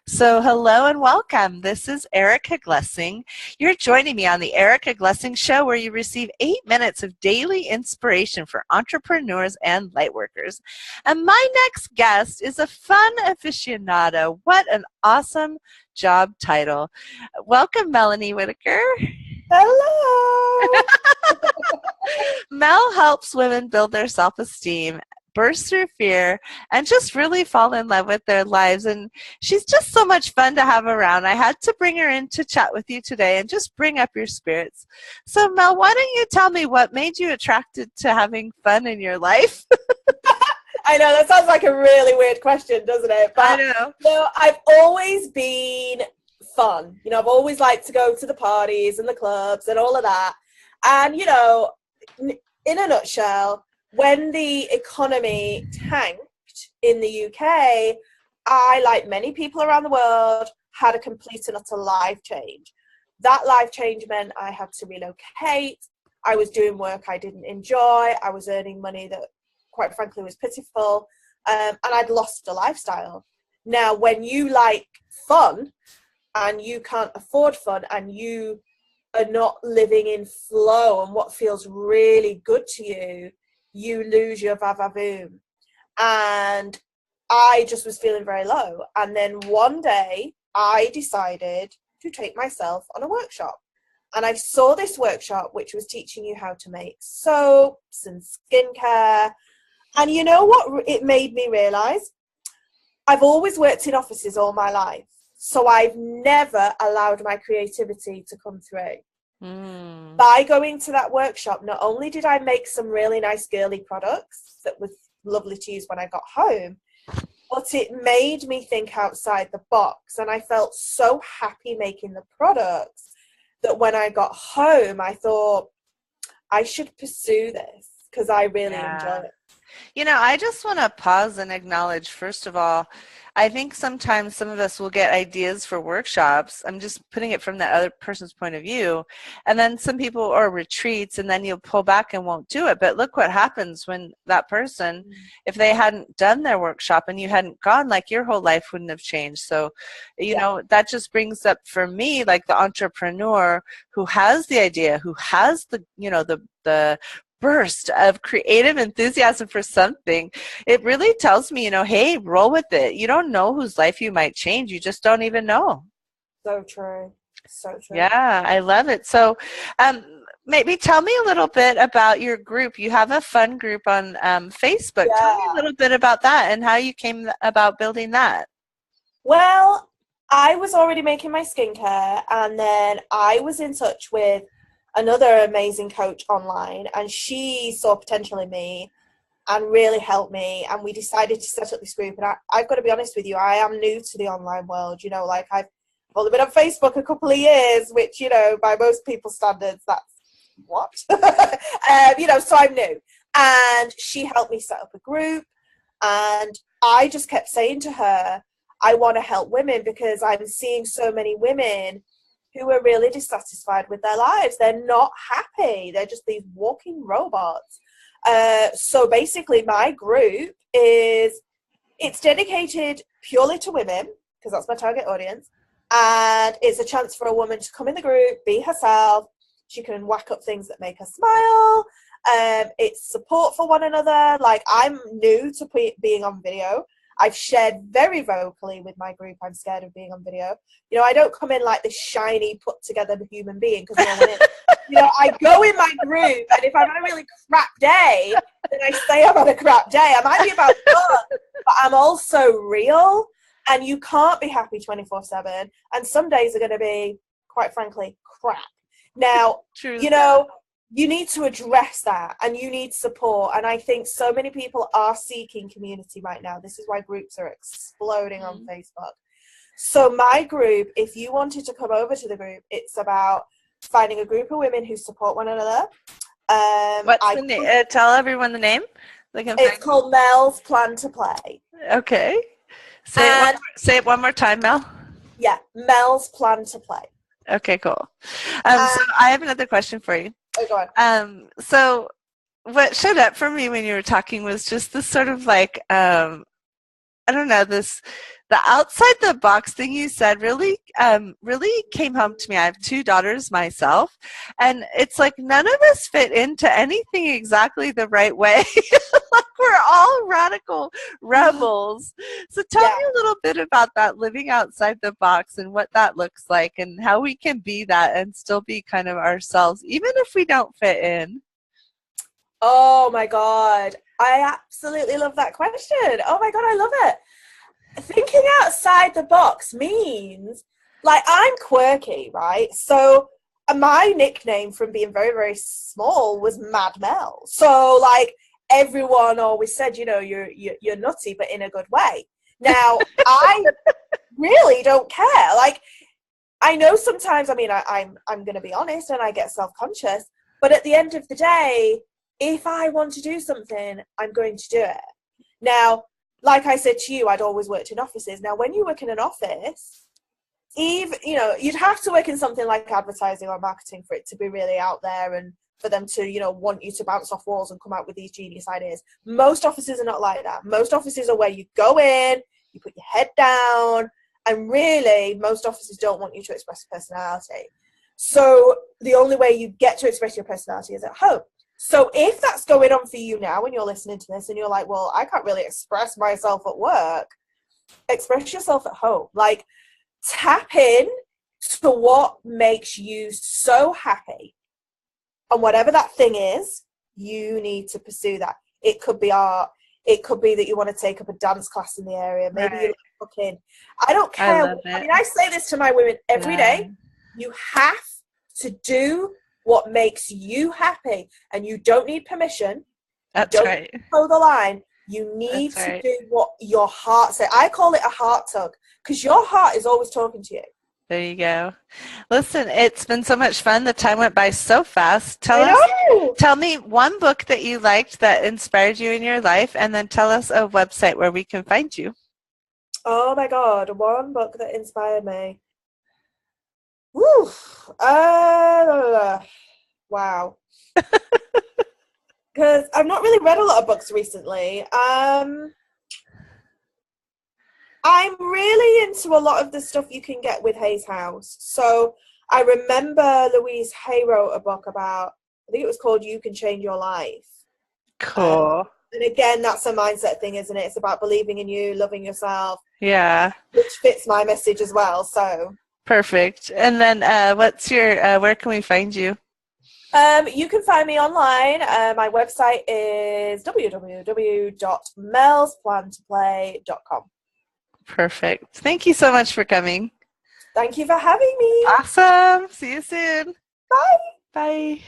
So hello and welcome. This is Erica Glessing. You're joining me on the Erica Glessing Show, where you receive 8 minutes of daily inspiration for entrepreneurs and lightworkers. And my next guest is a fun aficionado. What an awesome job title. Welcome, Melanie Whitaker. Hello. Mel helps women build their self-esteem, burst through fear, and just really fall in love with their lives. And she's just so much fun to have around. I had to bring her in to chat with you today and just bring up your spirits. So Mel, why don't you tell me what made you attracted to having fun in your life? I know that sounds like a really weird question, doesn't it? But, I know. No, I've always been fun. I've always liked to go to the parties and the clubs and all of that. And, in a nutshell, when the economy tanked in the UK, I, like many people around the world, had a complete and utter life change. That life change meant I had to relocate. I was doing work I didn't enjoy. I was earning money that, quite frankly, was pitiful. And I'd lost a lifestyle. Now, when you like fun and you can't afford fun and you are not living in flow and what feels really good to you, you lose your va-va-voom. And I just was feeling very low. And then one day I decided to take myself on a workshop. And I saw this workshop which was teaching you how to make soaps and skincare. And you know what it made me realize? I've always worked in offices all my life. So I've never allowed my creativity to come through. By going to that workshop, not only did I make some really nice girly products that was lovely to use when I got home, but it made me think outside the box. And I felt so happy making the products that when I got home, I thought I should pursue this because I really enjoy it. I just want to pause and acknowledge, first of all, I think sometimes some of us will get ideas for workshops. I'm just putting it from that other person's point of view. And then some people, or retreats, and then you'll pull back and won't do it. But look what happens when that person, if they hadn't done their workshop and you hadn't gone, like your whole life wouldn't have changed. So, that just brings up for me, like the entrepreneur who has the idea, who has the burst of creative enthusiasm for something. It really tells me, hey, roll with it. You don't know whose life you might change. You just don't even know. So true. So true. Yeah, I love it. So maybe tell me a little bit about your group. You have a fun group on Facebook. Yeah. Tell me a little bit about that and how you came about building that. Well, I was already making my skincare, and then I was in touch with another amazing coach online, and she saw potential in me and really helped me, and we decided to set up this group. And I've got to be honest with you, I am new to the online world. I've only been on Facebook a couple of years, which, by most people's standards, that's what? So I'm new. And she helped me set up a group, and I just kept saying to her, I want to help women because I'm seeing so many women who are really dissatisfied with their lives. They're not happy. They're just these walking robots. So basically my group it's dedicated purely to women because that's my target audience. And it's a chance for a woman to come in the group, be herself. She can whack up things that make her smile. It's support for one another. Like, I'm new to being on video. I've shared very vocally with my group. I'm scared of being on video. I don't come in like this shiny, put together human being because no one is. I go in my group, and if I'm on a really crap day, then I say I'm on a crap day. I might be about fun, but I'm also real, and you can't be happy 24/7. And some days are going to be, quite frankly, crap. Now, True. You need to address that, and you need support. And I think so many people are seeking community right now. This is why groups are exploding on Facebook. So my group, if you wanted to come over to the group, it's about finding a group of women who support one another. What's the name? Tell everyone the name. It's called Mel's Plan to Play. Okay. Say it one more time, Mel. Yeah, Mel's Plan to Play. Okay, cool. So I have another question for you. Oh, go on. So what showed up for me when you were talking was just this sort of like I don't know, the outside the box thing you said really came home to me. I have two daughters myself, and it's like none of us fit into anything exactly the right way. Like we're all radical rebels. So tell Yeah. me a little bit about that, living outside the box, and what that looks like, and how we can be that and still be kind of ourselves, even if we don't fit in. Oh my God. I absolutely love that question. Oh my God, I love it. Thinking outside the box means, like, I'm quirky, right? So my nickname from being very, very small was Mad Mel. So, like, everyone always said, you're nutty, but in a good way. Now, I really don't care. Like, I know sometimes, I mean, I'm going to be honest, and I get self-conscious, but at the end of the day, if I want to do something, I'm going to do it. Now, like I said to you, I'd always worked in offices. Now, when you work in an office, even, you'd have to work in something like advertising or marketing for it to be really out there and for them to, want you to bounce off walls and come out with these genius ideas. Most offices are not like that. Most offices are where you go in, you put your head down, and really, most offices don't want you to express personality. So the only way you get to express your personality is at home. So if that's going on for you now and you're listening to this and you're like, well, I can't really express myself at work, express yourself at home. Like, tap in to what makes you so happy. And whatever that thing is, you need to pursue that. It could be art. It could be that you want to take up a dance class in the area. Maybe you like cooking. I don't I care. love it. I mean, I say this to my women every day. You have to do what makes you happy, and you don't need permission. That's don't right. toe the line. You need That's to right. do what your heart says. I call it a heart tug, because your heart is always talking to you. There you go. Listen, it's been so much fun. The time went by so fast. I know. Tell me one book that you liked that inspired you in your life, and then tell us a website where we can find you. Oh my God, one book that inspired me. Woo. Wow. Because I've not really read a lot of books recently. I'm really into a lot of the stuff you can get with Hayes House. So I remember Louise Hay wrote a book about, I think it was called You Can Change Your Life. Cool. And again, that's a mindset thing, isn't it? It's about believing in you, loving yourself. Yeah. Which fits my message as well. So Perfect. And then what's your, where can we find you? You can find me online. My website is www.melsplantoplay.com. Perfect. Thank you so much for coming. Thank you for having me. Awesome. See you soon. Bye. Bye.